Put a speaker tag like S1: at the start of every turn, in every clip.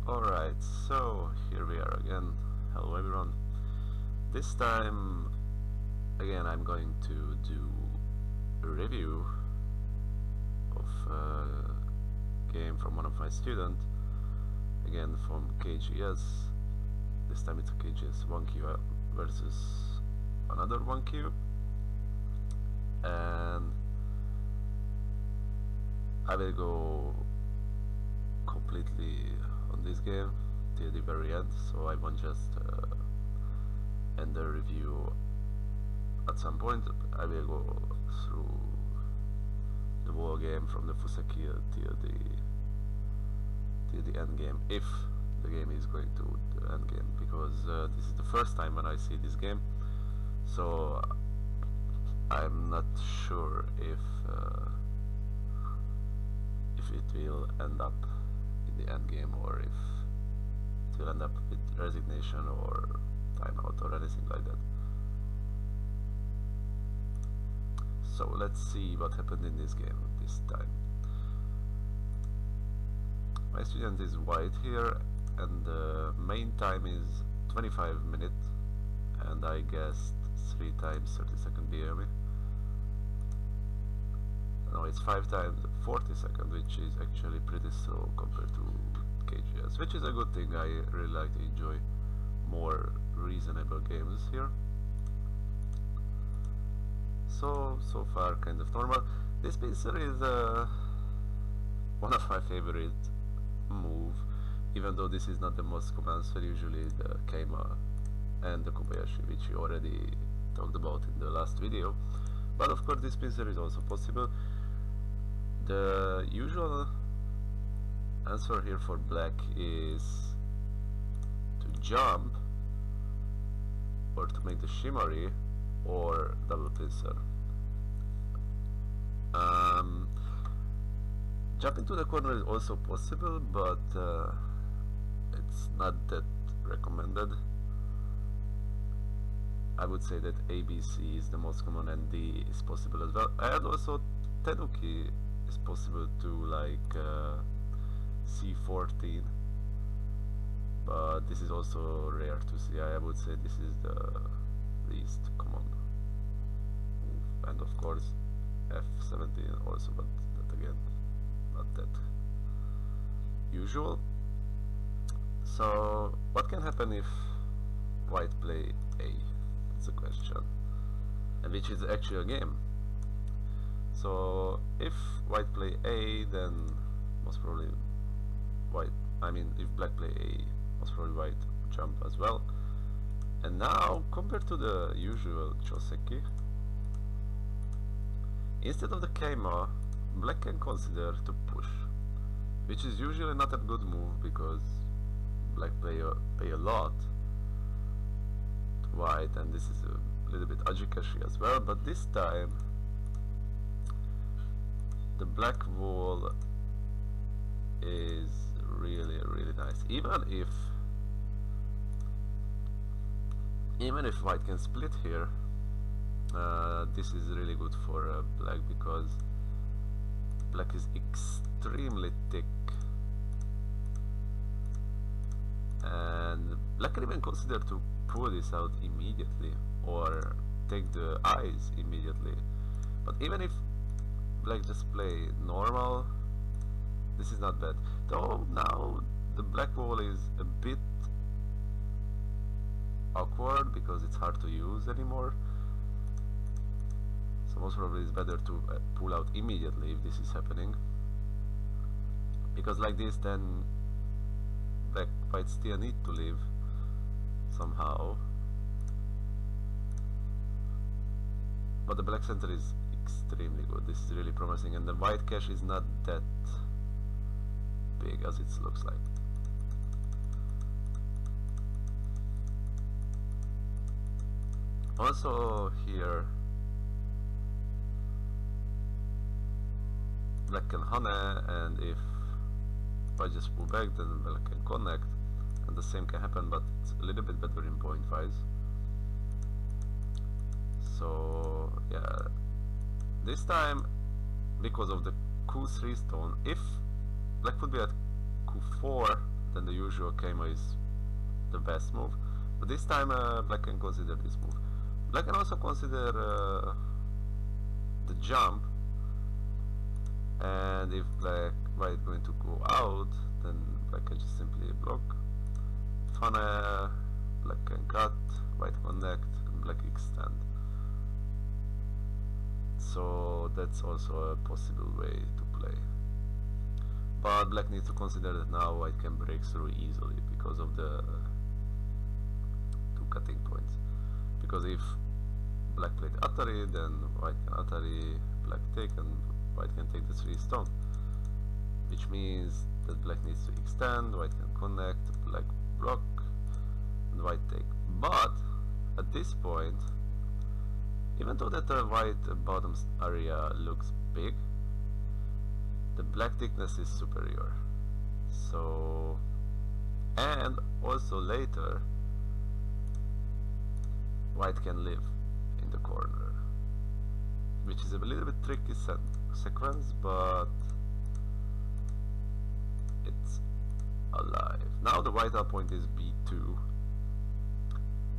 S1: Alright, so here we are again. Hello everyone. This time, again, I'm going to do a review of a game from one of my students. Again, from KGS. This time it's a KGS 1Q versus another 1Q. And I will go completely on this game till the very end, so I won't just end the review at some point. I will go through the whole game from the Fuseki till the end game, if the game is going to the end game, because this is the first time when I see this game, so I'm not sure if it will end up in the end game, or if it will end up with resignation or timeout or anything like that. So let's see what happened in this game this time. My student is white here, and the main time is 25 minutes, and I guessed 3 times 30 second BME. No, it's 5 times 40 seconds, which is actually pretty slow compared to KGS, which is a good thing. I really like to enjoy more reasonable games here. So far kind of normal. This pincer is one of my favorite move, even though this is not the most common answer. Usually the Keima and the Kobayashi, which we already talked about in the last video. But of course this pincer is also possible. The usual answer here for black is to jump, or to make the shimmery, or double pincer. Jump into the corner is also possible, but it's not that recommended. I would say that ABC is the most common, and D is possible as well. And also Tenuki is possible to, like C14, but this is also rare to see. I would say this is the least common move, and of course F17 also, but that again not that usual. So what can happen if white play A? That's a question, and which is actually a game. So if white play A, then most probably white, if black play A, most probably white jump as well. And now, compared to the usual Choseki, instead of the Keima, black can consider to push, which is usually not a good move, because black pay a lot to white, and this is a little bit ajikashi as well. But this time the black wall is really nice, even if white can split here. This is really good for black, because black is extremely thick, and black can even consider to pull this out immediately or take the eyes immediately. But even if black just play normal, this is not bad. Though now the black wall is a bit awkward, because it's hard to use anymore. So most probably it's better to pull out immediately if this is happening, because like this, then black might still need to leave somehow. But the black center is extremely good. This is really promising, and the white cache is not that big as it looks like. Also here black can hane, and if I just pull back, then black can connect, and the same can happen, but it's a little bit better in point wise. So yeah, this time, because of the Q3 stone, if black would be at Q4, then the usual keima is the best move. But this time black can consider this move. Black can also consider the jump, and if white going to go out, then black can just simply block. Funnel, black can cut, white connect, and black extend. So that's also a possible way to play. But black needs to consider that now white can break through easily because of the two cutting points. Because if black played Atari, then white can Atari, black take, and white can take the 3 stone. Which means that black needs to extend, white can connect, black block, and white take. But at this point, even though that the white bottom area looks big, the black thickness is superior. So, and also later, white can live in the corner, which is a little bit tricky sequence, but it's alive. Now the white up point is b2,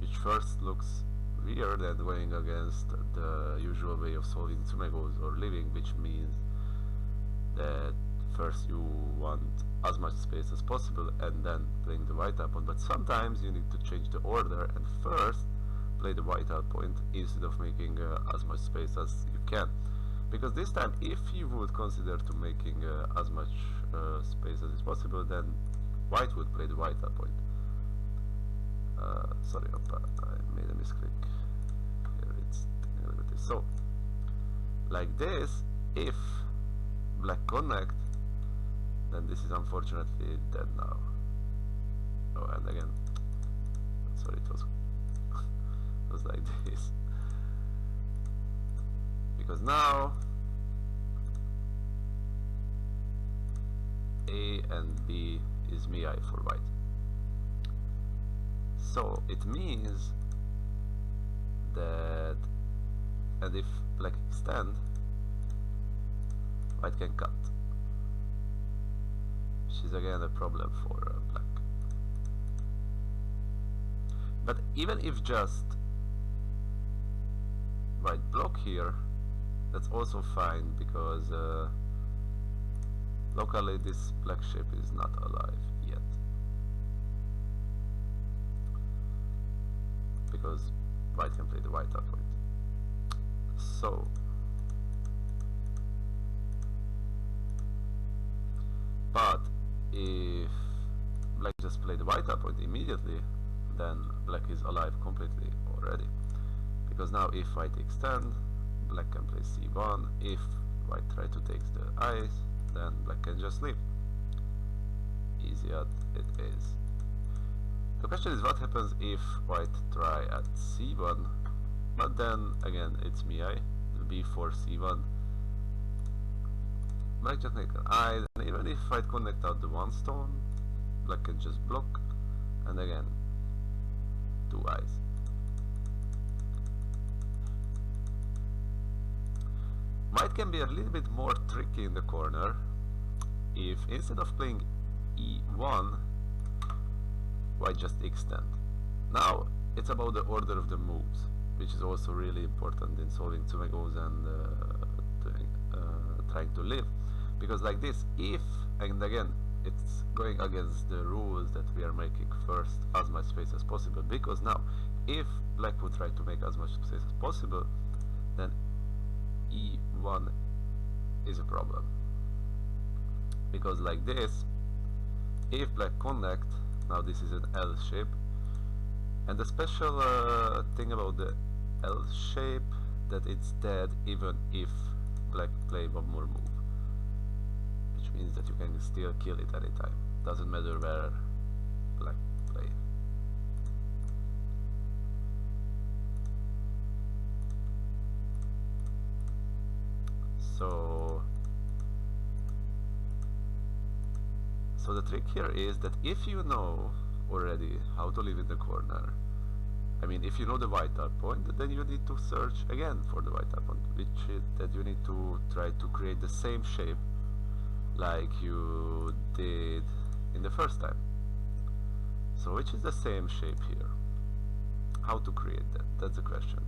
S1: which first looks weird and going against the usual way of solving tsumegos or living, which means that first you want as much space as possible and then playing the white up point, but sometimes you need to change the order and first play the white out point instead of making as much space as you can. Because this time, if you would consider to making as much space as is possible, then white would play the white out point. Sorry, I made a misclick. Here it's derivative. So, like this, if black connect, then this is unfortunately dead now. Oh, and again, sorry, it was like this, because now A and B is mi for white. So it means that, and if black extend, white can cut, which is again a problem for black. But even if just white block here, that's also fine, because locally this black shape is not alive yet, because white can play the white up point. So but if black just play the white up point immediately, then black is alive completely already. Because now if white extend, black can play c1. If white try to take the eyes, then black can just leave. Easy as it is. The question is, what happens if white try at c1, but then again it's mi, b4 c1, black just make an eye, and even if white connect out the 1 stone, black can just block, and again 2 eyes. White can be a little bit more tricky in the corner if instead of playing e1, white just extend. Now it's about the order of the moves, which is also really important in solving tsumegos and trying to live. Because like this, if, and again it's going against the rules that we are making first as much space as possible, because now if black would try to make as much space as possible, then e1 is a problem, because like this, if black connect, now this is an L shape, and the special thing about the L shape, that it's dead even if black play one more move, which means that you can still kill it anytime, doesn't matter where black play. So the trick here is that if you know already how to live in the corner, I mean if you know the white up point, then you need to search again for the white up point, which is that you need to try to create the same shape like you did in the first time. So which is the same shape here? How to create that? That's the question.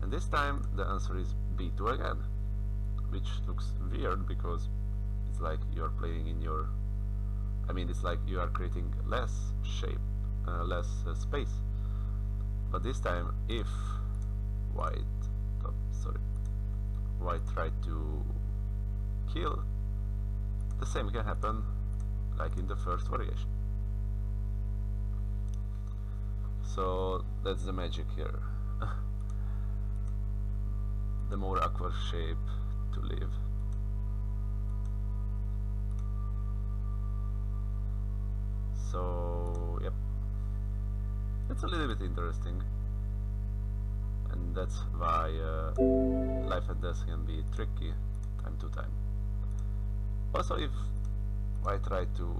S1: And this time the answer is b2 again, which looks weird because it's like you're playing in your, I mean, it's like you are creating less shape, less space. But this time, if white tried to kill, the same can happen like in the first variation. So that's the magic here. The more awkward shape to leave. So yep, it's a little bit interesting, and that's why life and death can be tricky time to time. Also, if I try to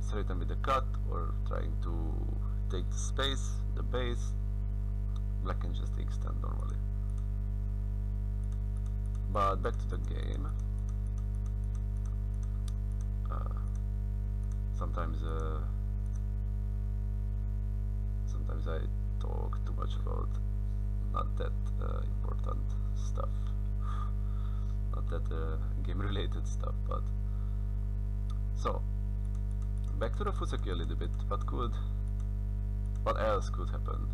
S1: threaten with the cut or trying to take the space, the base, black can just extend normally. But back to the game. Sometimes I talk too much about not that important stuff, not that game-related stuff. But so back to the Fuseki a little bit. What else could happen?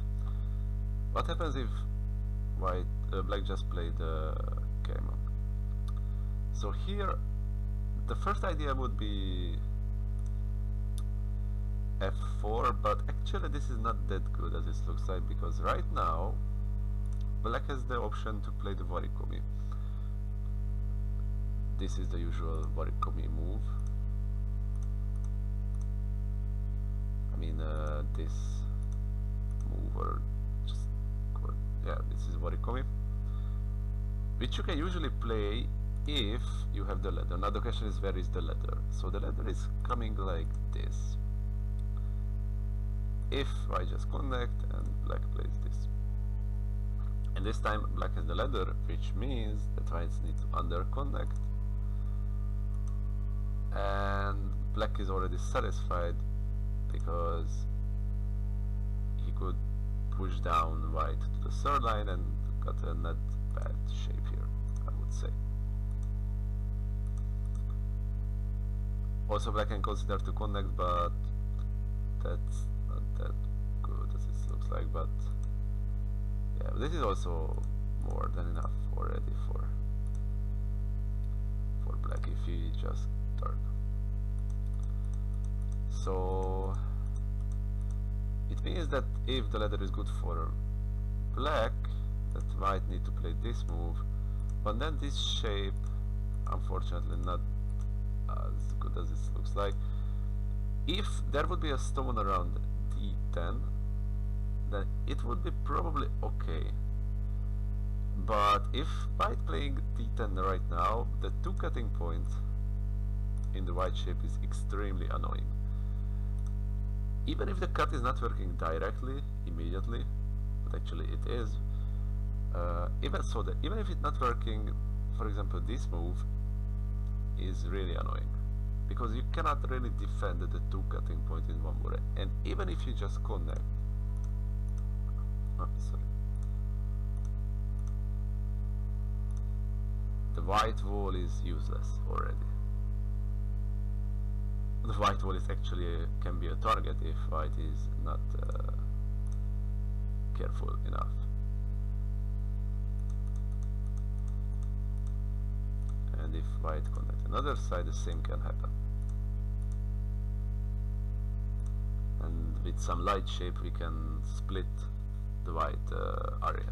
S1: What happens if black just played game? So here, the first idea would be f4, but actually this is not that good as it looks like, because right now black has the option to play the warikomi. This is the usual warikomi move. I mean this move, or just, yeah, this is warikomi, which you can usually play if you have the ladder. Now the question is, where is the ladder? So the ladder is coming like this. If I just connect and black plays this, and this time black has the ladder, which means that whites need to under connect, and black is already satisfied because he could push down white to the third line and got a not bad shape here, I would say. Also black can consider to connect, but that's not that good as it looks like. But yeah, this is also more than enough already for black if he just turn. So it means that if the ladder is good for black, that white need to play this move, but then this shape, unfortunately, not as good as it looks like. If there would be a stone around d10, then it would be probably okay. But if white playing d10 right now, the two cutting points in the white shape is extremely annoying. Even if the cut is not working directly, immediately, but actually it is, even if it's not working, for example, this move is really annoying, because you cannot really defend the two cutting points in one move, and even if you just connect, the white wall is useless already. The white wall is actually can be a target if white is not careful enough. And if white connect another side, the same can happen. And with some light shape we can split the white area.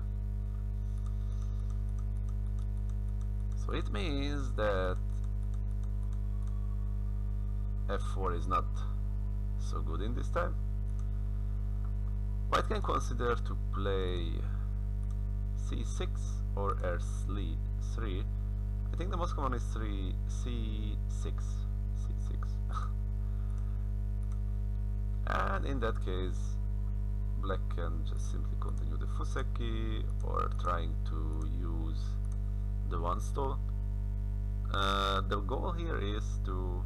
S1: So it means that f4 is not so good in this time. White can consider to play c6 or r3. I think the most common is c6. And in that case, black can just simply continue the Fuseki or trying to use the one stall. The goal here is to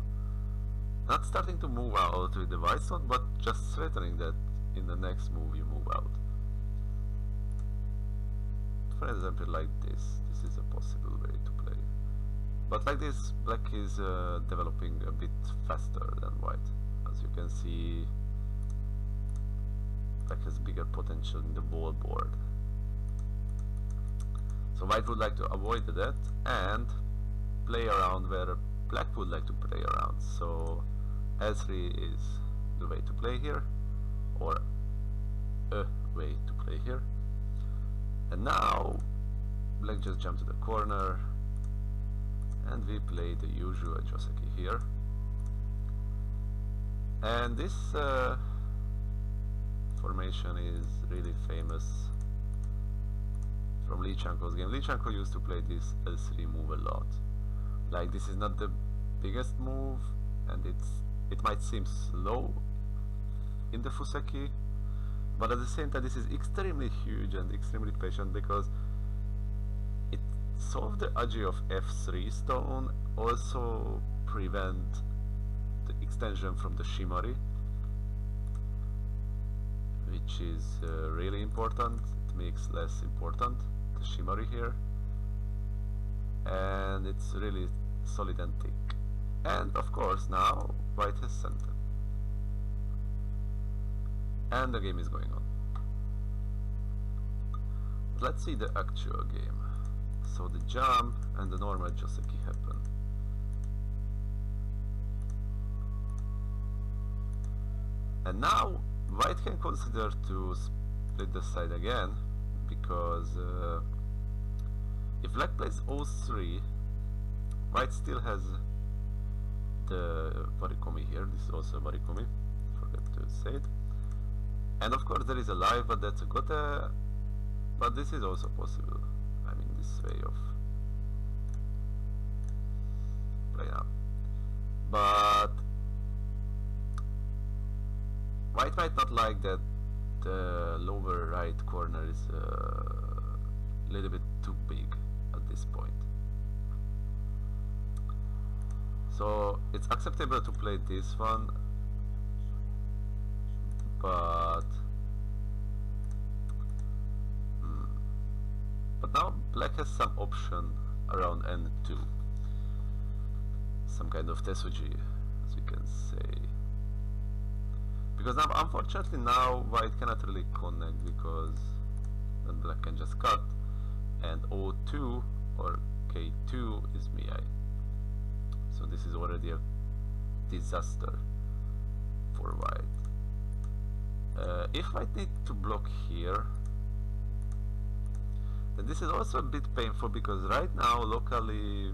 S1: not starting to move out with the white stone, but just threatening that in the next move you move out. For example, like this. This is a possible way to play. But like this, black is developing a bit faster than white. As you can see, black has bigger potential in the ball board. So white would like to avoid that and play around where black would like to play around. So L3 is the way to play here, or a way to play here. And now black just jumped to the corner and we play the usual Joseki here. And this formation is really famous from Lee Chanko's game. Lee Chanko used to play this L3 move a lot. Like, this is not the biggest move and it might seem slow in the Fuseki, but at the same time this is extremely huge and extremely patient because it solved the agi of f3 stone, also prevent the extension from the shimari, which is really important. It makes less important the shimari here, and it's really solid and thick. And of course now white has center and the game is going on. Let's see the actual game. So the jump and the normal Joseki happen. And now white can consider to split the side again, because if black plays O3, white still has the Warikomi here. This is also Warikomi, forget to say it. And of course there is a live, but that's a gote, but this is also possible. I mean, this way of play now. But white might not like that the lower right corner is a little bit too big at this point. So it's acceptable to play this one, but now black has some option around N2, some kind of Tesuji, as we can say. Because now, unfortunately, now white cannot really connect, because then black can just cut, and O2 or K2 is Miyai. So this is already a disaster for white. If white need to block here, then this is also a bit painful, because right now locally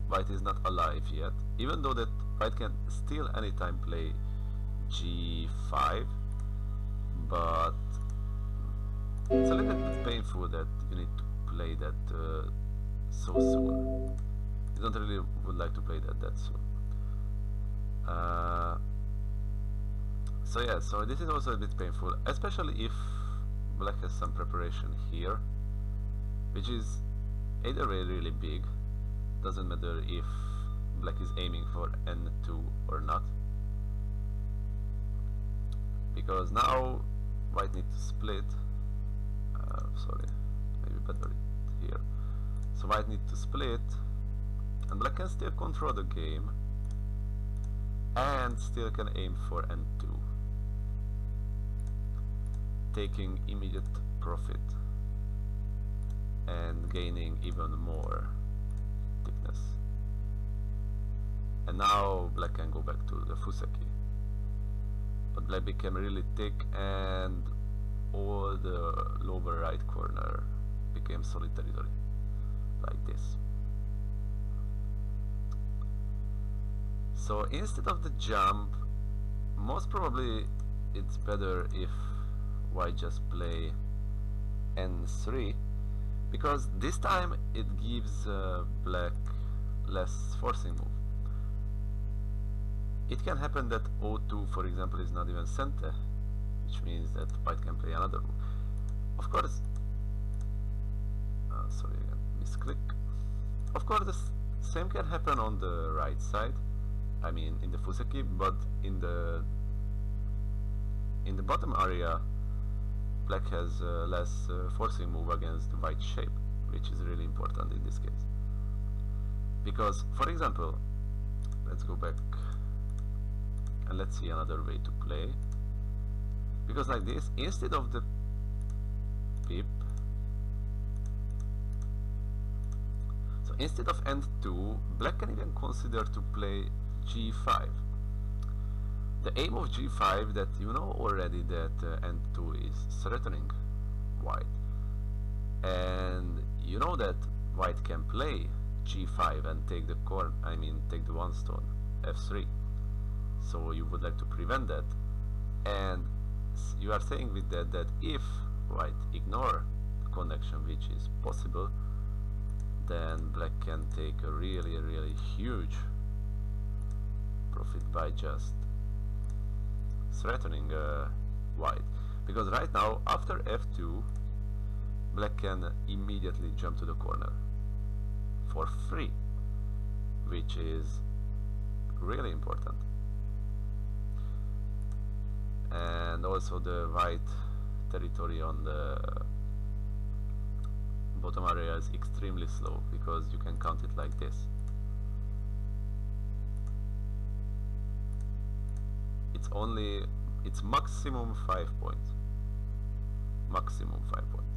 S1: white is not alive yet, even though that white can still anytime play G5, but it's a little bit painful that you need to play that so soon. You don't really would like to play that soon. So yeah, so this is also a bit painful, especially if black has some preparation here, which is either way really big. Doesn't matter if black is aiming for N2 or not, because now white needs to split. Sorry, maybe better here. So white needs to split, and black can still control the game and still can aim for N2, taking immediate profit and gaining even more thickness. And now black can go back to the Fuseki, but black became really thick and all the lower right corner became solid territory, like this. So instead of the jump, most probably it's better if white just play N3, because this time it gives black less forcing move. It can happen that O2, for example, is not even center, which means that white can play another move. Of course, sorry again, misclick. Of course, the same can happen on the right side, I mean in the fuseki, but in the bottom area black has less forcing move against the white shape, which is really important in this case. Because, for example, let's go back and let's see another way to play. Because like this, instead of the pip, so instead of N2, black can even consider to play G5. The aim of G5, that you know already that N2 is threatening white, and you know that white can play G5 and take the take the one stone F3. So you would like to prevent that, and you are saying with that that if white ignore the connection, which is possible, then black can take a really huge profit by just threatening white. Because right now after F2 black can immediately jump to the corner for free, which is really important. And also the white territory on the bottom area is extremely slow, because you can count it like this. It's maximum 5 points. Maximum 5 points.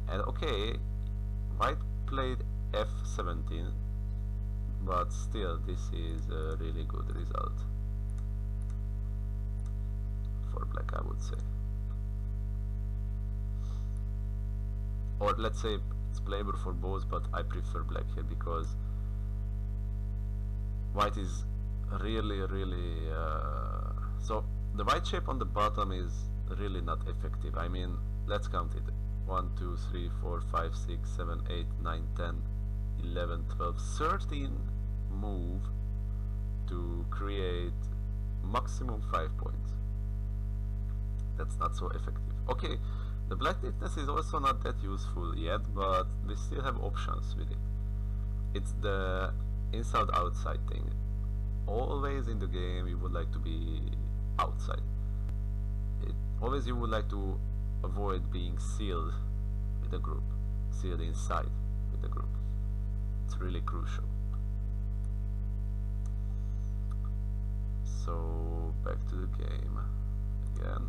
S1: And okay, white played F17, but still this is a really good result for black, I would say. Or let's say it's playable for both, but I prefer black here because white is really so the white shape on the bottom is really not effective. I mean, let's count it: 1 2 3 4 5 6 7 8 9 10 11 12 13 move to create maximum 5 points. That's not so effective. Okay, the black thickness is also not that useful yet, but we still have options with it. It's the inside outside thing. Always in the game you would like to be outside. Always you would like to avoid being sealed with the group, sealed inside with the group. It's really crucial. So back to the game again.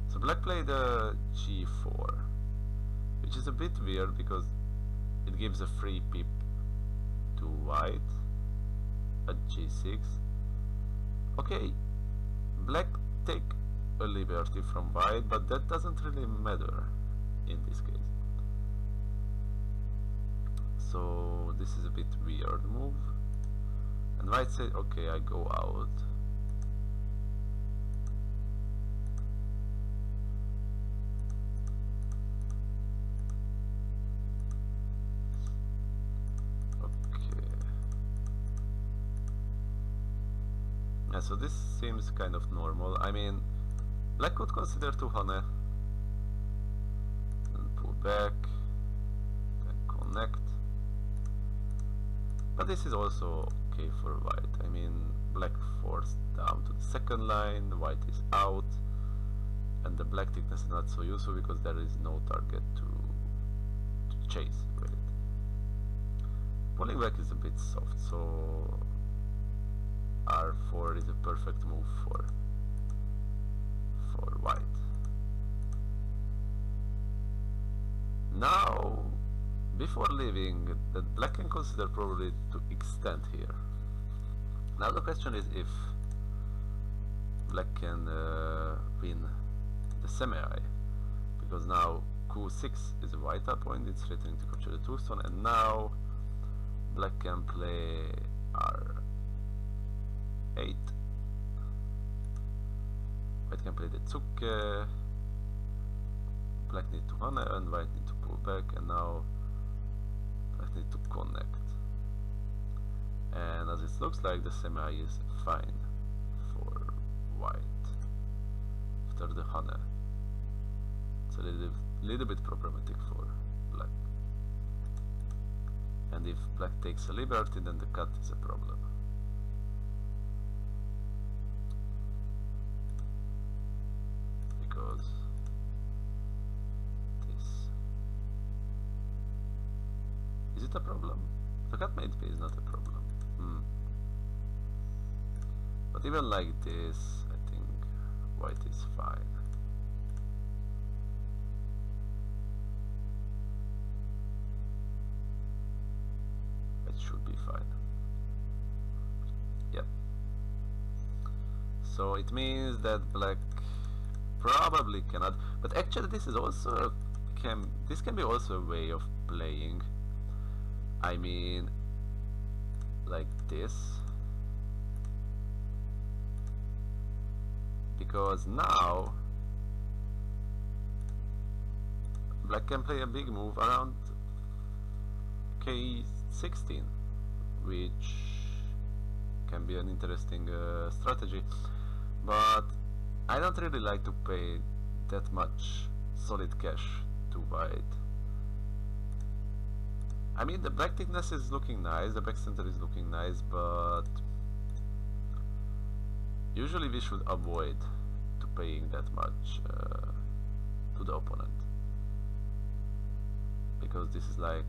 S1: So black played G4, which is a bit weird because it gives a free pip to white at G6. Okay, black take a liberty from white, but that doesn't really matter in this case. So this is a bit weird move, and white said, okay, I go out. Yeah, so this seems kind of normal. I mean, black could consider to Hane and pull back and connect, but this is also okay for white. I mean, black forced down to the second line, white is out, and the black thickness is not so useful because there is no target to chase with it. Pulling back is a bit soft, so R4 is a perfect move for white. Now, before leaving, the black can consider probably to extend here. Now the question is if black can win the semi-eye, because now Q6 is a white up point, it's threatening to capture the 2 stone, and now black can play R8. White can play the Zuke, black need to Hane and white need to pull back, and now black need to connect. And as it looks like, the semi is fine for white after the Hane. It's a little bit problematic for black. And if black takes a liberty, then the cut is a problem. Because this... Is it a problem? The cut maybe is not a problem. But even like this, I think white is fine. It should be fine. Yep. So it means that black probably cannot, but actually this is also this can be also a way of playing. I mean, like this, because now black can play a big move around k16, which can be an interesting strategy, but I don't really like to pay that much solid cash to white. I mean, the black thickness is looking nice, the back center is looking nice, but usually we should avoid to paying that much to the opponent, because this is like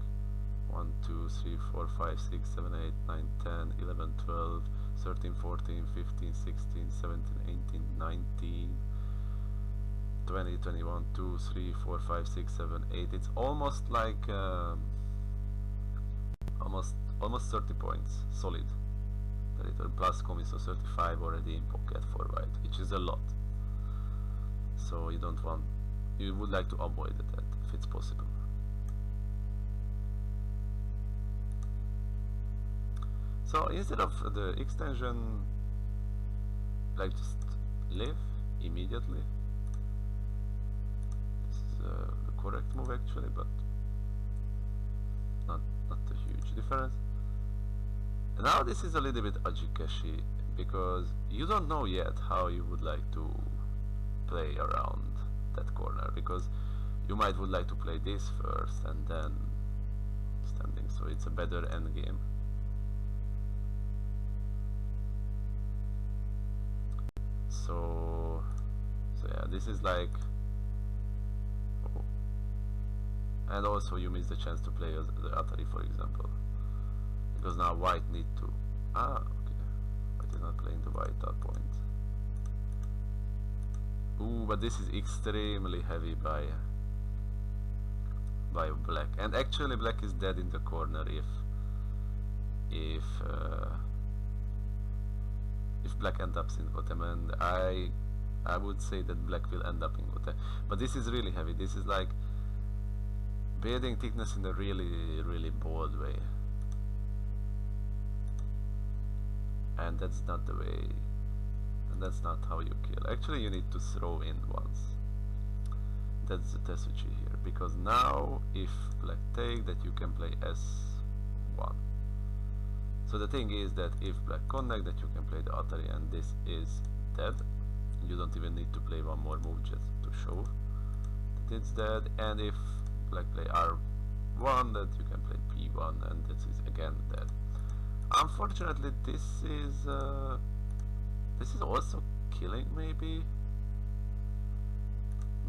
S1: 1, 2, 3, 4, 5, 6, 7, 8, 9, 10, 11, 12, 13, 14, 15, 16, 17, 18, 19, 20, 21, 2, 3, 4, 5, 6, 7, 8. It's almost like almost 30 points solid. Plus commis, so 35 already in pocket for white, which is a lot. So you don't want, you would like to avoid that if it's possible. So instead of the extension, like just leave immediately. This is the correct move actually, but not a huge difference. And now this is a little bit ajikashi, because you don't know yet how you would like to play around that corner, because you might would like to play this first and then standing, so it's a better end game. So yeah, this is like, and also you miss the chance to play the Atari, for example, because now white need to, okay, white is not playing the white at point. Ooh, but this is extremely heavy by black, and actually black is dead in the corner if black ends up in bottom, and I would say that black will end up in bottom. But this is really heavy. This is like building thickness in a really bold way, and that's not the way, and that's not how you kill. Actually you need to throw in once. That's the Tetsuchi here, because now if black take, that you can play S1. So the thing is that if black connect, that you can play the Atari, and this is dead. You don't even need to play one more move just to show that it's dead. And if black play R1, that you can play P1, and this is again dead. Unfortunately, this is also killing maybe.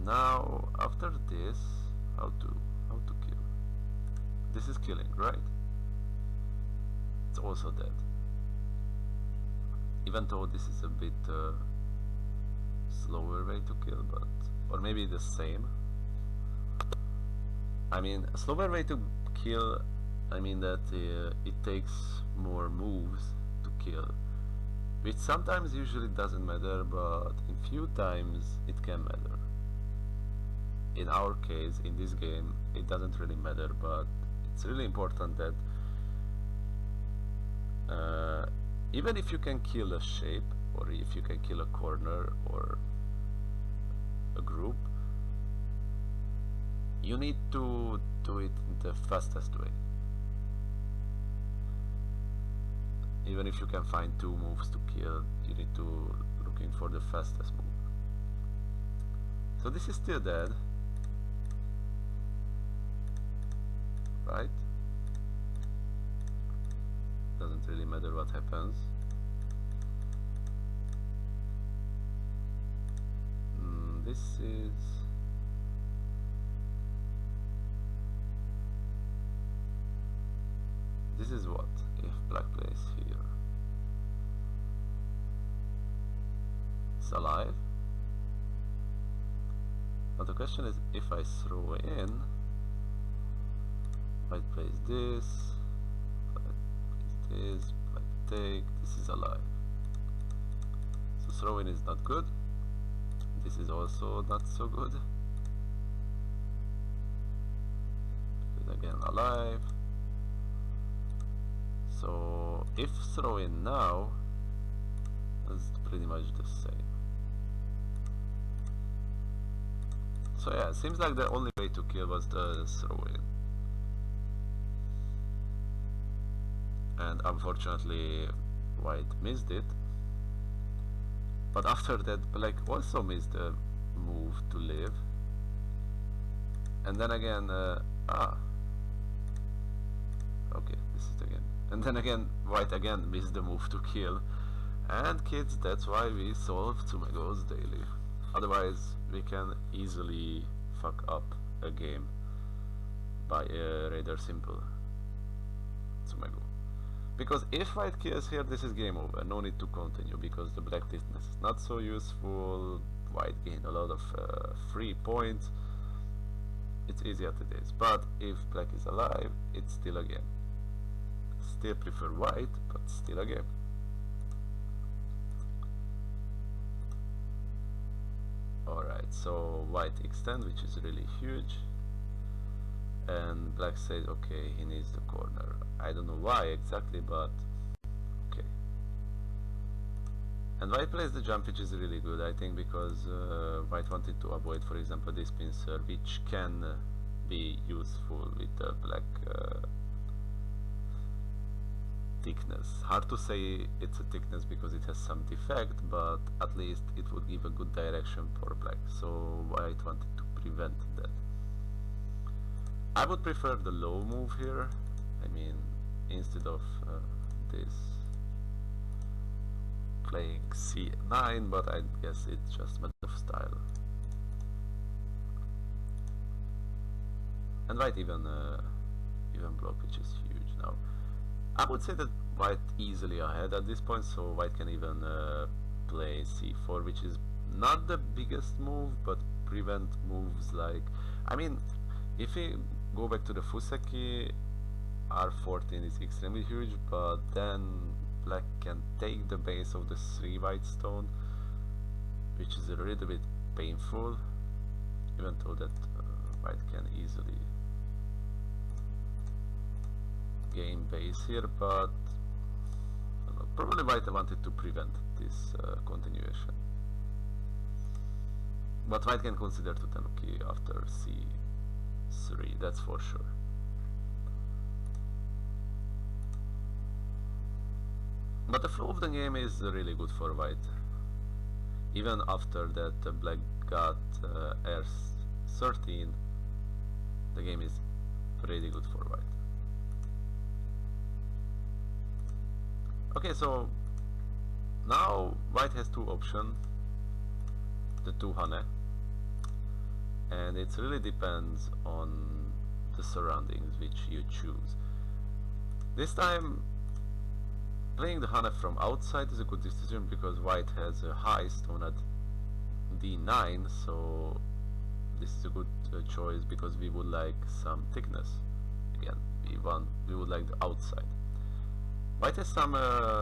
S1: Now after this, how to kill? This is killing, right? It's also dead, even though this is a bit slower way to kill, but or maybe the same. I mean, a slower way to kill, I mean that it takes more moves to kill, which sometimes usually doesn't matter, but in few times it can matter. In our case, in this game, it doesn't really matter, but it's really important that even if you can kill a shape, or if you can kill a corner or a group, you need to do it in the fastest way. Even if you can find 2 moves to kill, you need to looking for the fastest move. So this is still dead, right? matter what happens. This is what if black plays here. It's alive. But the question is, if I throw in, white plays this, black plays this, black take, this is alive. So throw in is not good. This is also not so good. Because again alive. So if throw in now, it's pretty much the same. So yeah, it seems like the only way to kill was the throw in. And unfortunately white missed it. But after that black also missed the move to live. And then again, okay, this is again. And then again, white again missed the move to kill. And kids, that's why we solve Tsumegos daily. Otherwise, we can easily fuck up a game by a rather simple Tsumego. Because if white kills here, this is game over. No need to continue, because the black thickness is not so useful. White gained a lot of free points. It's easy as it is. But if black is alive, it's still a game. Still prefer white, but still a game. Alright, so white extend, which is really huge. And black says, okay, he needs the corner. I don't know why exactly, but okay. And white plays the jump, which is really good, I think, because white wanted to avoid, for example, this pincer, which can be useful with the black thickness. Hard to say it's a thickness because it has some defect, but at least it would give a good direction for black. So white wanted to prevent that. I would prefer the low move here. I mean, instead of this playing c9, but I guess it's just a matter of style. And white even block, which is huge now. I would say that white easily ahead at this point, so white can even play c4, which is not the biggest move, but prevent moves like, I mean, if we go back to the Fuseki, r14 is extremely huge, but then black can take the base of the 3 white stone, which is a little bit painful, even though that white can easily gain base here, but I don't know, probably white wanted to prevent this continuation. But white can consider to Tanuki after c3, that's for sure. But the flow of the game is really good for white. Even after that black got r13, the game is pretty good for white. Okay, so now white has two options, the two hane, and it really depends on the surroundings which you choose. This time playing the hane from outside is a good decision because white has a high stone at d9, so this is a good choice because we would like some thickness. Again, we would like the outside. White has some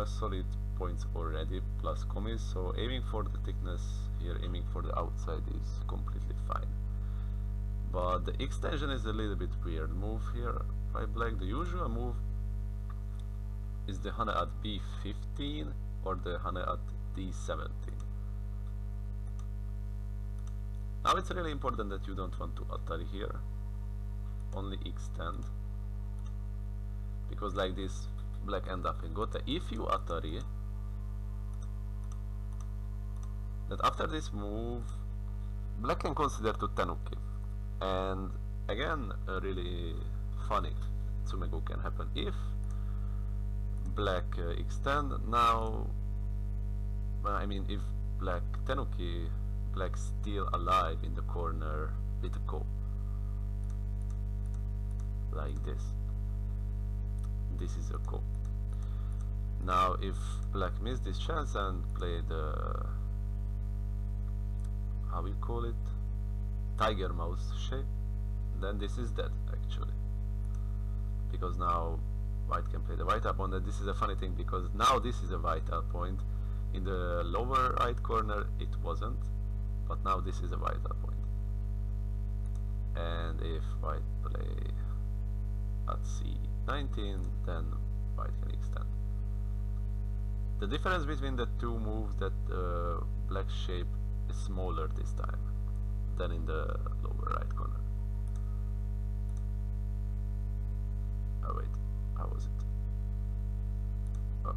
S1: solid points already, plus commis, so aiming for the thickness here, aiming for the outside is completely fine. But the extension is a little bit weird move here by black. The usual move is the hane at b15 or the hane at d17. Now it's really important that you don't want to atari here, only extend, because like this black end up in gote. If you atari, that after this move black can consider to Tanuki, and again a really funny Tsumego can happen. If black extend, now I mean if black tenuki, black still alive in the corner with a ko, like this. This is a ko. Now if black missed this chance and play the, how we call it, tiger mouse shape, then this is dead actually, because now white can play the vital point. And this is a funny thing, because now this is a vital point. In the lower right corner it wasn't, but now this is a vital point. And if white play at c19, then white can extend. The difference between the two moves, that black shape is smaller this time than in the lower right corner. Oh wait, how was it? Oh.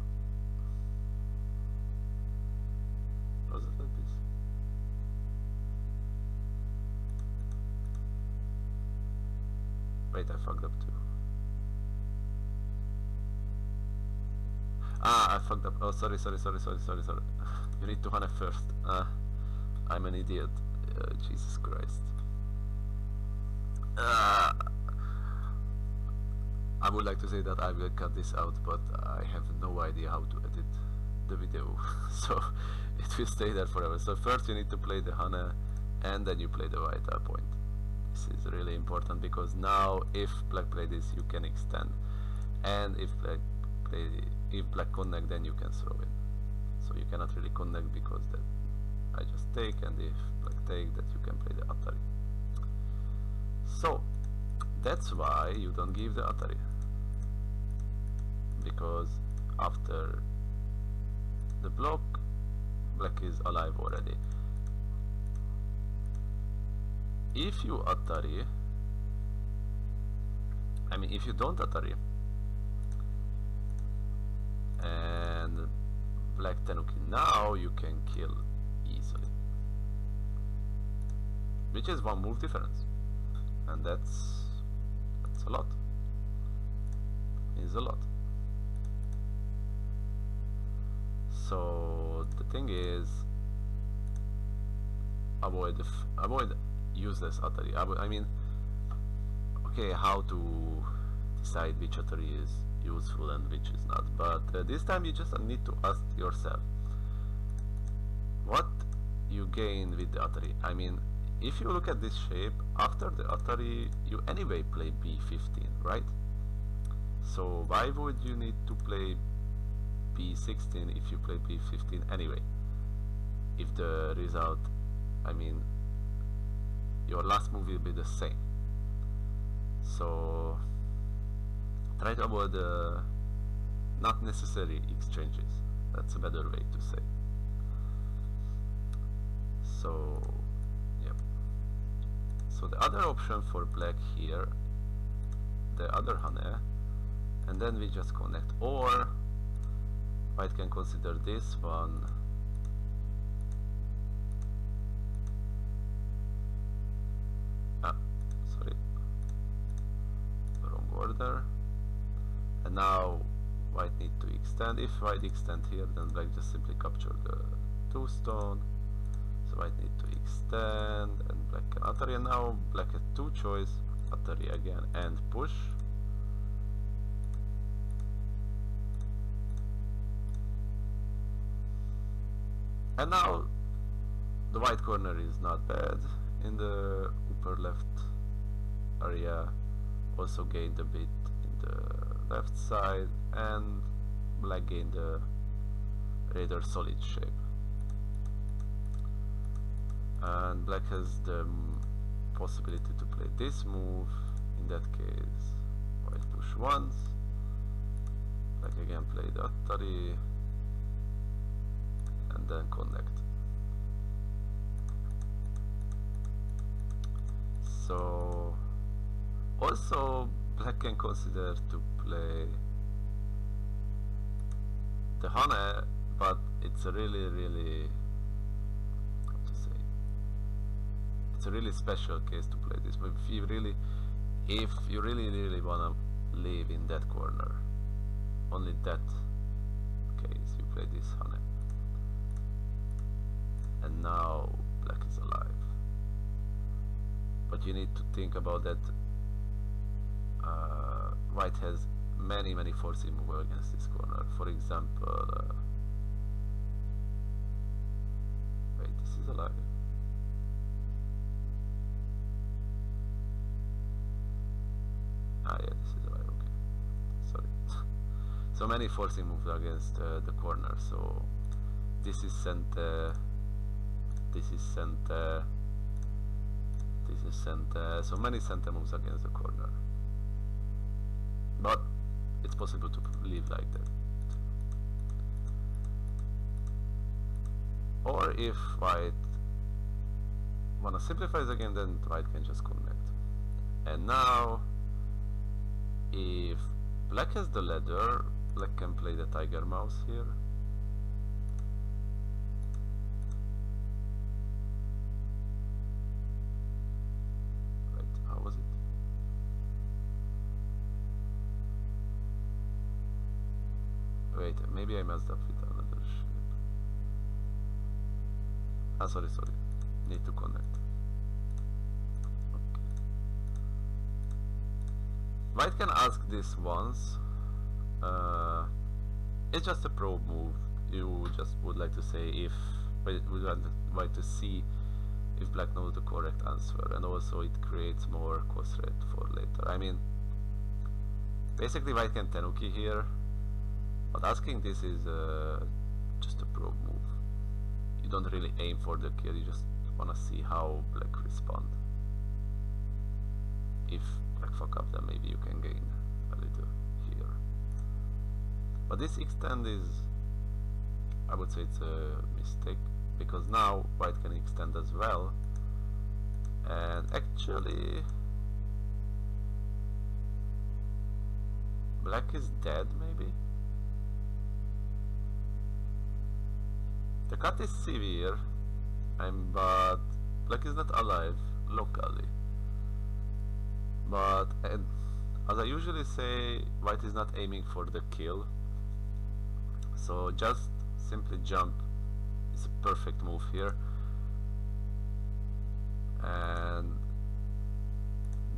S1: Was it like this? Wait, I fucked up too. Ah, I fucked up. Oh, sorry. You need to hunt first. I'm an idiot. Jesus Christ. I would like to say that I will cut this out, but I have no idea how to edit the video, so it will stay there forever. So first you need to play the Hane, and then you play the vital point. This is really important, because now if black play this, you can extend, and if black connect, then you can throw in. So you cannot really connect, because that I just take, and if black take, that you can play the Atari. So that's why you don't give the Atari, because after the block, black is alive already. If you Atari, I mean if you don't Atari and black tenuki, now you can kill easily, which is one move difference, and that's a lot. Is a lot. So the thing is, avoid useless Atari. I mean, okay, how to decide which Atari is useful and which is not, but this time you just need to ask yourself what you gain with the Atari. I mean, if you look at this shape, after the Atari you anyway play b15, right? So why would you need to play b16 if you play b15 anyway? If the result, I mean, your last move will be the same. So try to avoid not necessary exchanges. That's a better way to say. So yeah. So the other option for black here, the other Hane, and then we just connect, or white can consider this one. Sorry, wrong order. And now white need to extend. If white extend here, then black just simply capture the 2 stone. So white need to extend, and black can Atari. And now black has 2 choice: Atari again and push. And now the white corner is not bad in the upper left area. Also gained a bit in the left side, and black gained a rather solid shape. And black has the possibility to play this move. In that case, white push once, black again play the Atari, and then connect. So also black can consider to play the Hane, but it's a really how to say, it's a really special case to play this. But if you really wanna live in that corner, only that case you play this honey. And now black is alive. But you need to think about that white has many forcing moves against this corner. For example, wait, this is alive. Ah yeah, this is alive, okay. Sorry. So many forcing moves against the corner, so this is center, this is center, this is center, so many center moves against the corner. But it's possible to live like that. Or if white wanna simplify the game, then white can just connect. And now, if black has the ladder, black can play the tiger mouse here. Wait, how was it? Wait, maybe I messed up with another shape. Ah, sorry, need to connect. Okay. White can ask this once. It's just a probe move. You just would like to say if we want white to see if black knows the correct answer, and also it creates more cost rate for later. I mean, basically white can tenuki here, but asking this is just a probe move. You don't really aim for the kill, you just wanna see how black respond. If black fuck up, then maybe you can gain a little here. But this extend is, I would say it's a mistake, because now white can extend as well, and actually black is dead maybe. The cut is severe, but black is not alive locally. But as I usually say, white is not aiming for the kill, so just simply jump is a perfect move here. And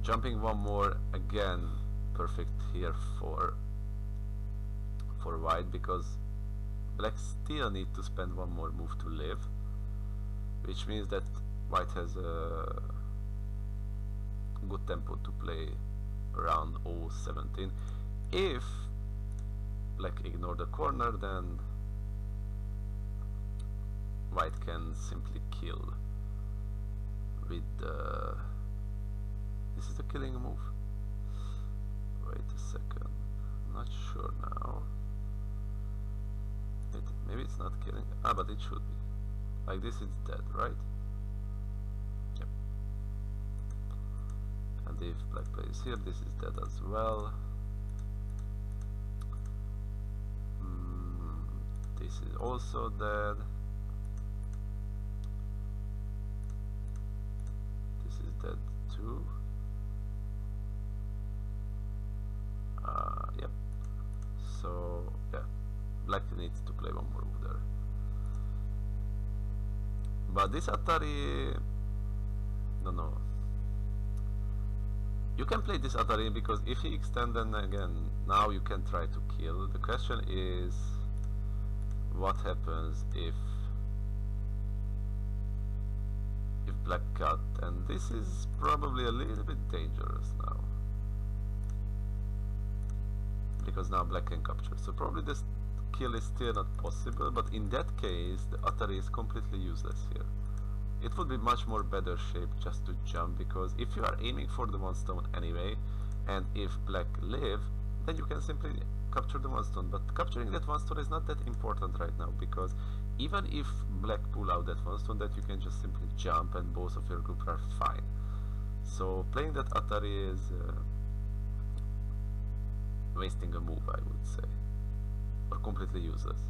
S1: jumping one more again, perfect here for white, because black still need to spend one more move to live, which means that white has a good tempo to play around 0-17. If black ignore the corner, then white can simply kill with this is the killing move. Wait a second, not sure now. Maybe it's not killing. Ah, but it should be. Like this, it's dead, right? Yep. And if black plays here, this is dead as well. This is also dead. This is dead too. Yep. So yeah, black needs to play one more move there. But this Atari, no. You can play this Atari because if he extends, then again, now you can try to kill. The question is, what happens if black cut? And this is probably a little bit dangerous now, because now black can capture. So probably this kill is still not possible, but in that case the Atari is completely useless here. It would be much more better shape just to jump, because if you are aiming for the one stone anyway, and if black live, then you can simply capture the one stone. But capturing that one stone is not that important right now, because even if black pull out that one stone, that you can just simply jump and both of your group are fine. So playing that Atari is wasting a move, I would say, or completely useless.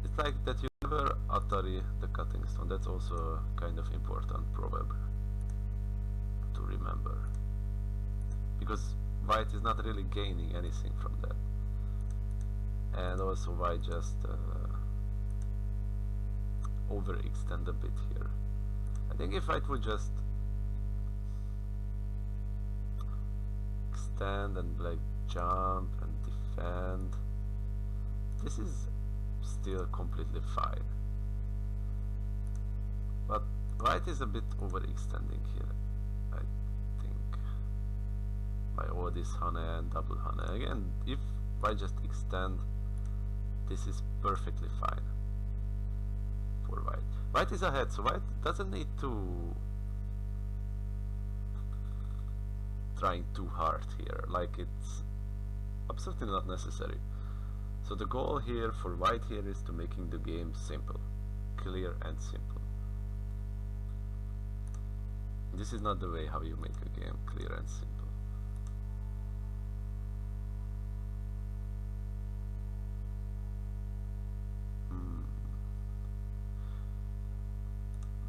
S1: It's like that you never Atari the cutting stone. That's also a kind of important proverb to remember, because white is not really gaining anything from that. And also white just overextend a bit here. I think if white would just extend and black jump and defend, this is still completely fine. But white is a bit overextending here, I think, by all this hane and double hane. Again, if white just extend, this is perfectly fine for white. White is ahead, so white doesn't need to trying too hard here, like it's absolutely not necessary. So the goal here for white here is to making the game simple, clear and simple. This is not the way how you make a game clear and simple.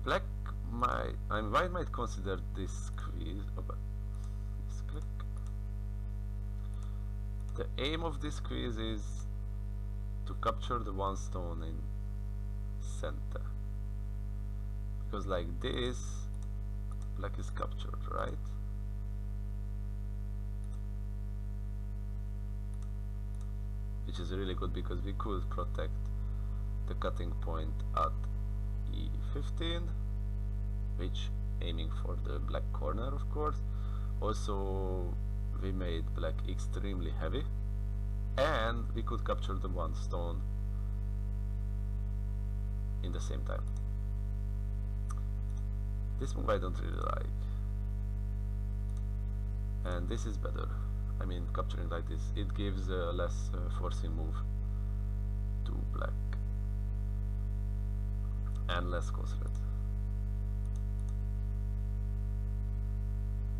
S1: Black might, white might consider this squeeze. Oh, but this click. The aim of this squeeze is to capture the one stone in center, because like this, black is captured, right? Which is really good because we could protect the cutting point at E15, which aiming for the black corner, of course. Also, we made black extremely heavy, and we could capture the one stone in the same time. This move I don't really like, and this is better. I mean, capturing like this, it gives a less forcing move to black and less concentrate.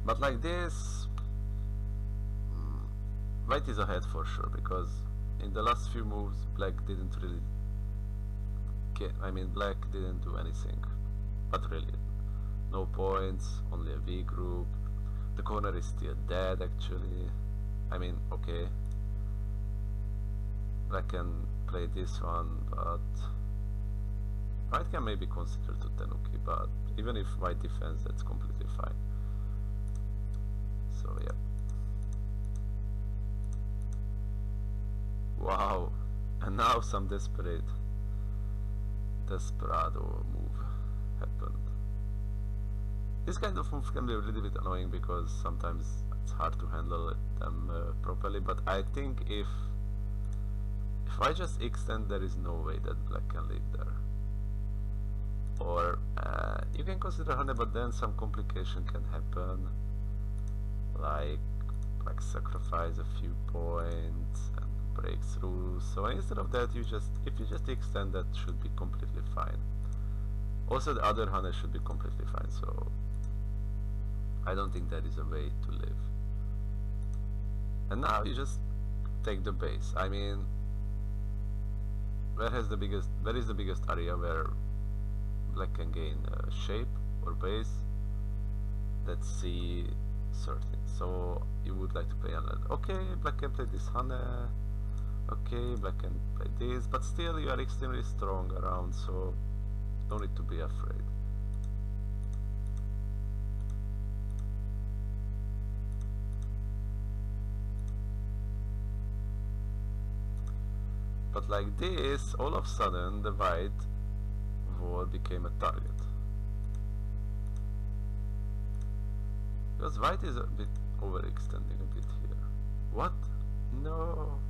S1: But like this, white is ahead for sure, because in the last few moves black didn't really get, black didn't do anything, but really no points, only a V group. The corner is still dead actually. Okay, black can play this one, but white can maybe consider to Tenuki, but even if white defends, that's completely fine. So yeah. Wow, and now some desperado move happened. This kind of move can be a little bit annoying because sometimes it's hard to handle them properly, but I think if I just extend, there is no way that black can live there. Or you can consider Hane, but then some complication can happen, like black sacrifice a few points and break through. So instead of that, if you just extend, that should be completely fine. Also the other Hane should be completely fine, so I don't think that is a way to live. And now you just take the base. Where is the biggest area where black can gain shape or base? Let's see, 13. So you would like to play another. Okay, black can play this Hane. Okay, black can play this, but still you are extremely strong around, so don't need to be afraid. But like this, all of a sudden the white wall became a target. Because white is a bit overextending a bit here. What? No!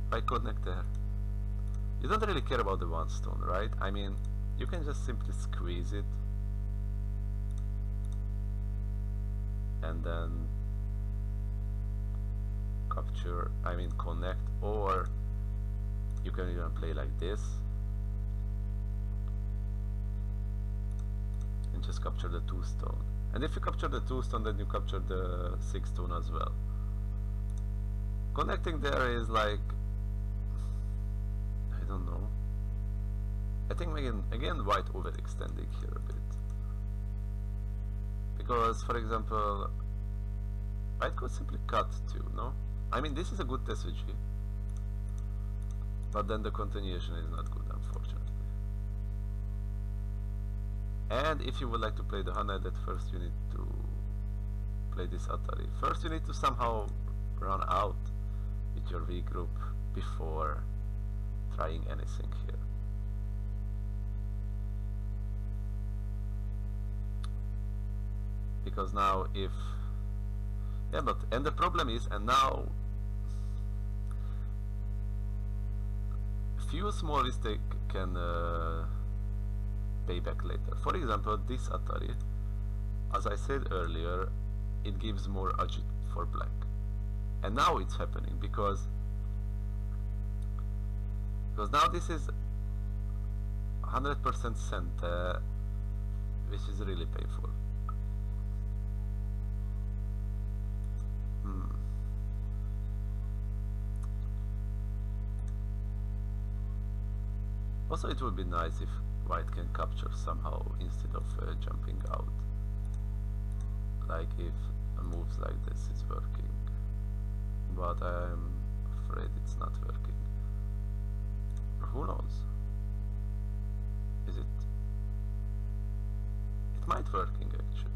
S1: Why connect there? You don't really care about the one stone, right? You can just simply squeeze it and then capture, connect, or you can even play like this and just capture the 2 stone. And if you capture the 2 stone, then you capture the 6 stone as well. Connecting there is like, I don't know. I think again white overextending here a bit. Because for example, White could simply cut too, no? I mean, this is a good SVG, but then the continuation is not good, unfortunately. And if you would like to play the Hana, that first you need to play this Atari. First you need to somehow run out with your V group before trying anything here. Because now if... yeah, but... and the problem is, and now... few small mistakes can pay back later. For example, this Atari, as I said earlier, it gives more agit for black. And now it's happening because now this is 100% center, which is really painful. Also, it would be nice if white can capture somehow instead of jumping out. Like if a move like this is working. But I'm afraid it's not working. Or who knows? Is it? It might working actually.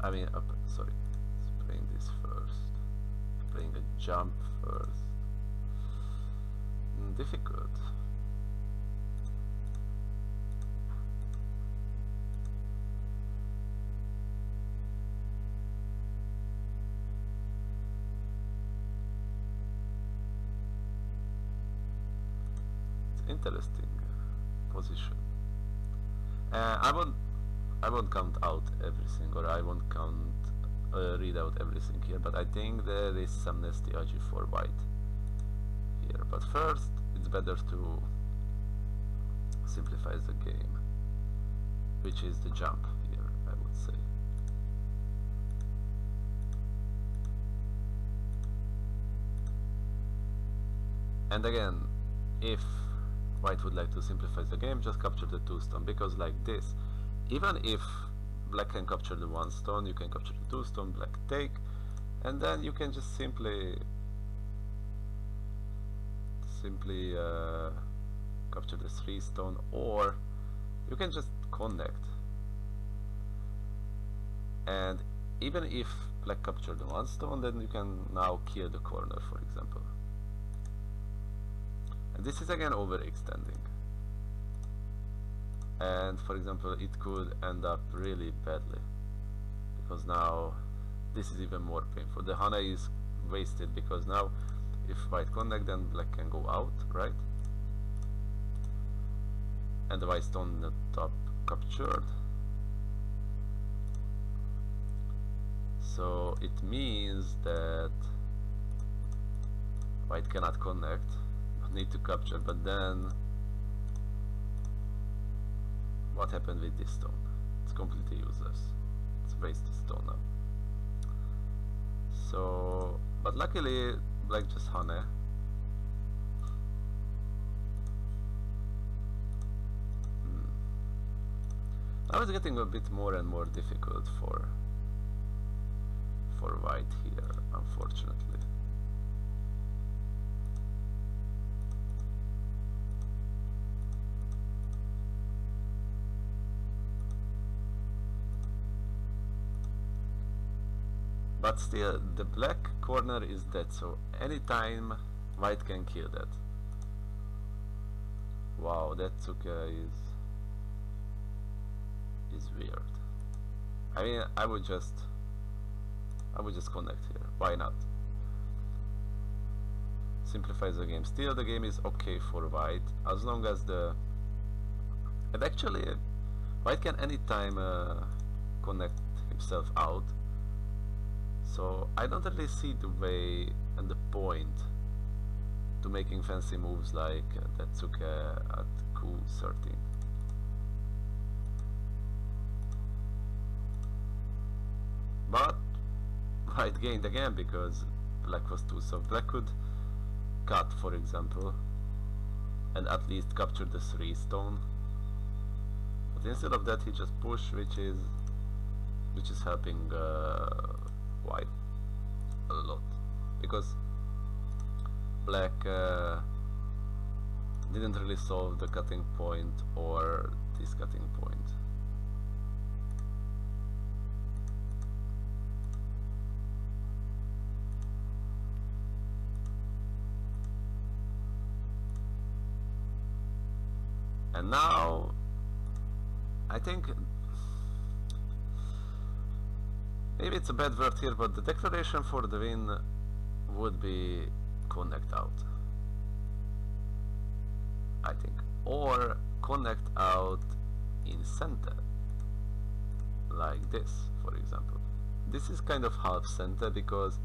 S1: I mean, sorry. Let's playing this first. Playing a jump first. Difficult. It's interesting position. I won't count out everything, or I won't count read out everything here, but I think there is some nasty agi for white here. But first, it's better to simplify the game, which is the jump here, I would say. And again, if white would like to simplify the game, just capture the 2 stone, because like this, even if black can capture the 1 stone, you can capture the 2 stone, black take, and then you can just simply capture the 3 stone, or you can just connect, and even if black captured the 1 stone, then you can now kill the corner, for example. And this is again overextending, and for example it could end up really badly, because now this is even more painful. The Hana is wasted, because now if white connect, then black can go out, right? And the white stone on the top captured. So it means that white cannot connect, but need to capture. But then what happened with this stone? It's completely useless. It's wasted stone now. So, but luckily black just Hane. Now it's getting a bit more and more difficult for white here, unfortunately. But still, the black corner is dead, so anytime white can kill that. Wow, that Tsuka is weird. I mean, I would just connect here. Why not? Simplify the game. Still, the game is okay for white, as long as the... And actually, white can anytime connect himself out. So I don't really see the way and the point to making fancy moves like that Tsuke at Q13. But white gained again because black was too soft. Black could cut, for example, and at least capture the 3 stone. But instead of that, he just pushed, which is which is helping white a lot, because black didn't really solve the cutting point or this cutting point. And now I think maybe it's a bad word here, but the declaration for the win would be connect out, I think, or connect out in center, like this, for example. This is kind of half center, because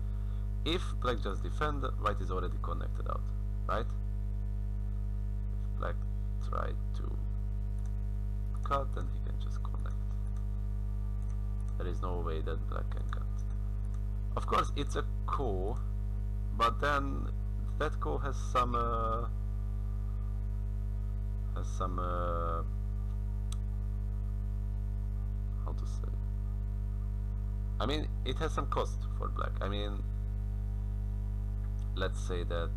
S1: if black just defend, white is already connected out, right? If black try to cut, then he can just connect. There is no way that black can cut. Of course it's a ko, but then that ko has some how to say, I mean, it has some cost for black. I mean, let's say that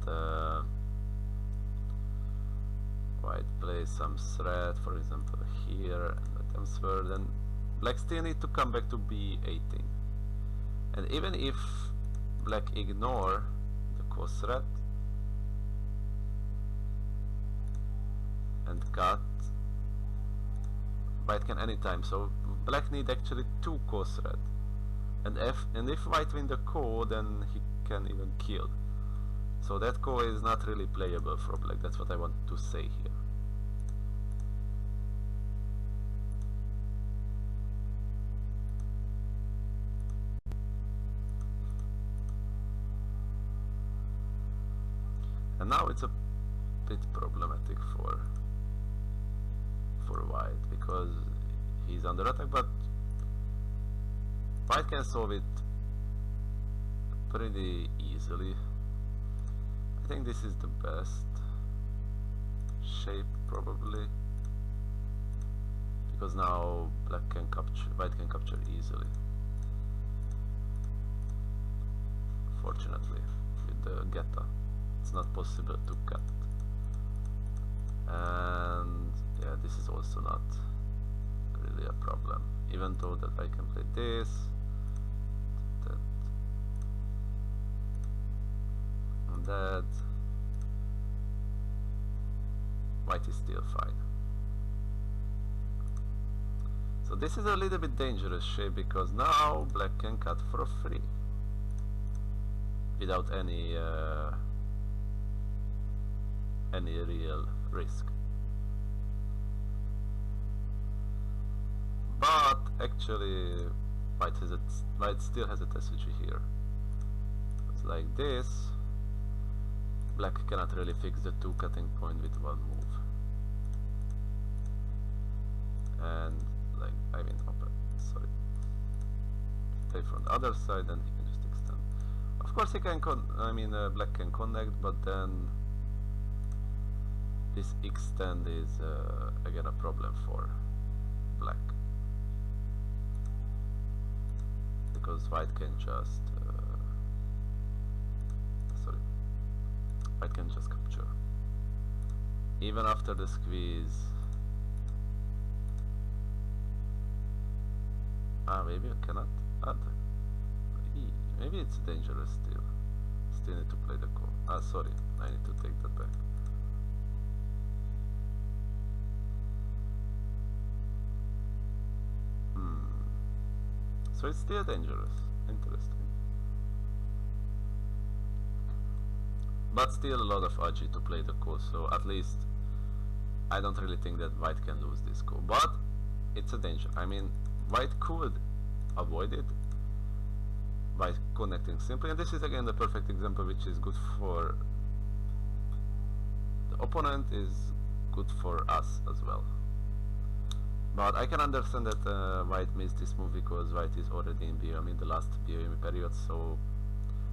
S1: white plays some threat, for example here, and let them swear, then black still need to come back to b18. And even if black ignore the ko threat and cut, white can anytime, so black need actually 2 ko threat. And if white win the ko, then he can even kill. So that ko is not really playable for black. That's what I want to say here. And now it's a bit problematic for white, because he's under attack, but white can solve it pretty easily. I think this is the best shape probably, because now black can capture, white can capture easily. Fortunately, with the geta, it's not possible to cut. And yeah, this is also not really a problem, even though that I can play this, that, and that. White is still fine. So this is a little bit dangerous shape, because now black can cut for free without any real risk. But actually white still has a strategy here. It's like this. Black cannot really fix the 2 cutting point with 1 move. And like, I mean, sorry. Take from the other side, and he can just extend. Of course he can black can connect, but then this extend is again a problem for black, because white can just white can just capture even after the squeeze. Maybe I cannot add. Maybe it's dangerous still. Still need to play the call. Sorry, I need to take that back. So it's still dangerous. Interesting. But still a lot of agi to play the call, so at least I don't really think that white can lose this call. But it's a danger. I mean, white could avoid it by connecting simply, and this is again the perfect example, which is good for the opponent, is good for us as well. But I can understand that white missed this move, because white is already in BOM in the last BOM period, so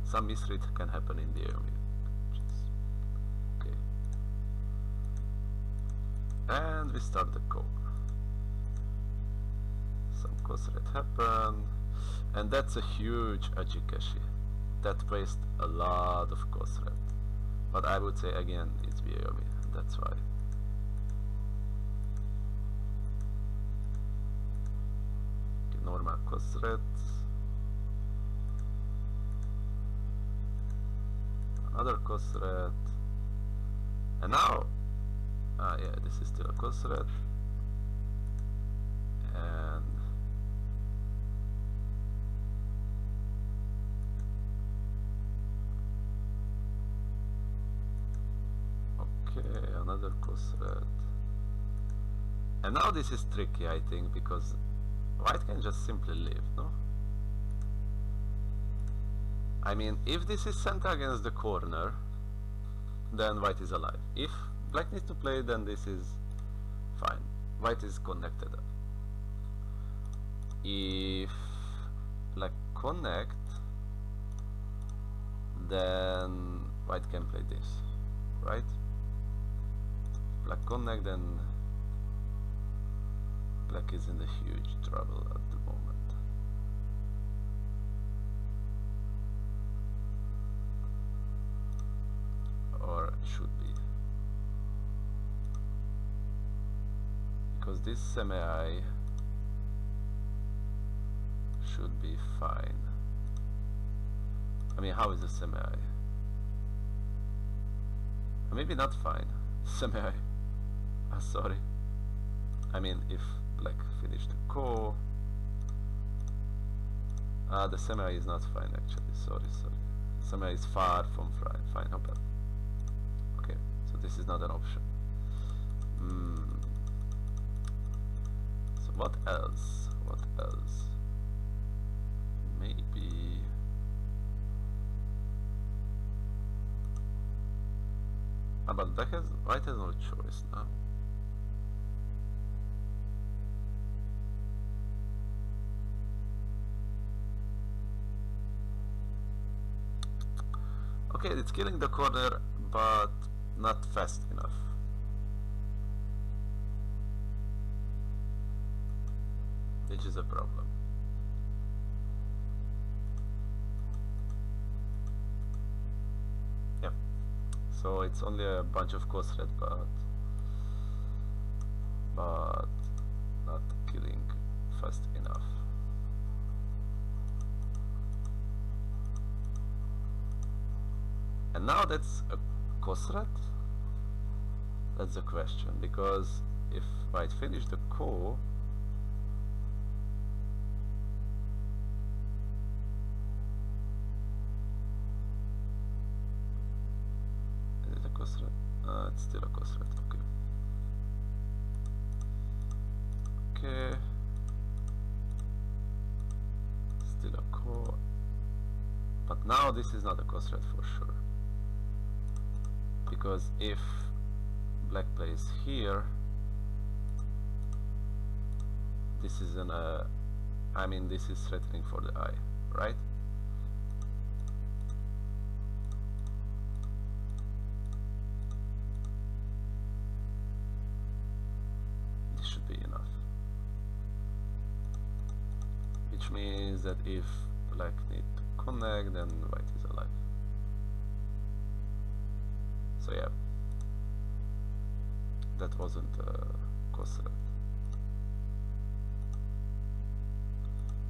S1: some misread can happen in BOM. Okay. And we start the call. Some Kosret happened, and that's a huge Ajikashi. That placed a lot of Kosret. But I would say again, it's Biomi, that's why. Okay, normal Kosret. Another Kosret. And now, yeah, this is still a Kosret. And okay, another Kosret. And now this is tricky, I think, because white can just simply leave, no? I mean, if this is sent against the corner, then white is alive. If black needs to play, then this is fine. White is connected. If black connect, then white can play this, right? Black connect, then black is in a huge trouble at the moment. Or should be. Because this semi should be fine. I mean, how is the semi? Maybe not fine. Semi. Sorry. I mean, if black finished the ko. The semi is not fine actually. Sorry. Semi is far from fine. Okay, so this is not an option. So what else? Maybe but white has no choice now. Okay, it's killing the corner, but not fast enough. Which is a problem. Yeah. So it's only a bunch of Kosret, but not killing fast enough. And now that's a Kosret? That's the question, because if white finish the ko, is it a Kosret? It's still a Kosret, okay. Okay. Still a ko. But now this is not a Kosret for sure. Because if black plays here, this is I mean, this is threatening for the eye, right? This should be enough. Which means that if black need to connect, then white is alive. So yeah, that wasn't Kosret.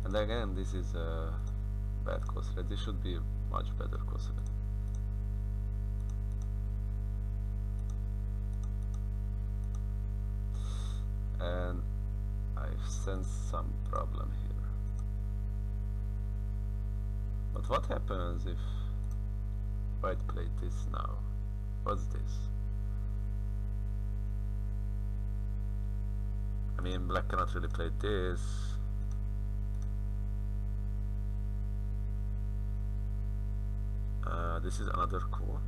S1: And again, this is a bad Kosret. This should be much better Kosret. And I've sensed some problem here. But what happens if white played this now? What's this? I mean, black cannot really play this. This is another core.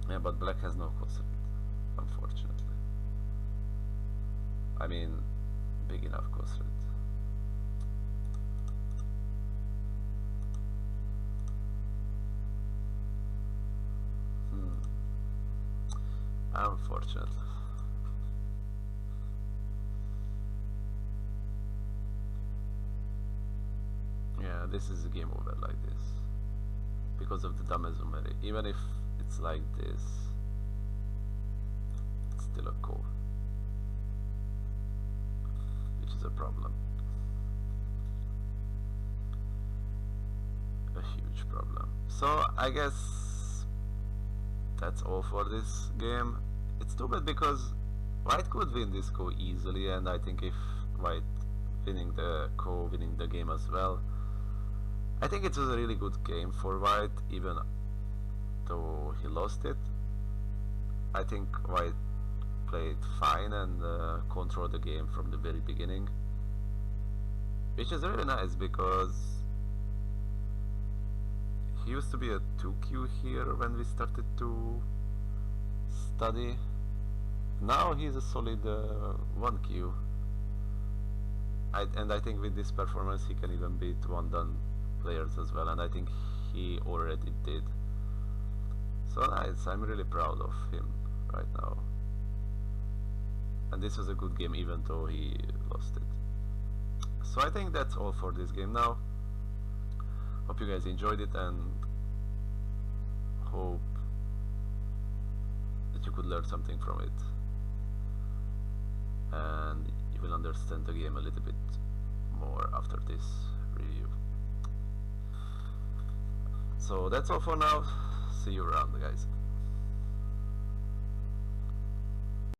S1: Yeah, but black has no Kosret, unfortunately. I mean, big enough Kosret. Unfortunately. this is a game over like this because of the damage. Even if it's like this, it's still a ko, which is a problem, a huge problem. So I guess that's all for this game. It's too bad because White could win this ko easily, and I think if White winning the game as well, I think it was a really good game for White, even though he lost it. I think White played fine and controlled the game from the very beginning, which is really nice because he used to be a 2Q here when we started to study. Now he's a solid 1Q. And I think with this performance he can even beat one done players as well, and I think he already did. So nice, I'm really proud of him right now. And this was a good game even though he lost it. So I think that's all for this game now. Hope you guys enjoyed it, and hope that you could learn something from it, and you will understand the game a little bit more after this review. So that's all for now. See you around, guys.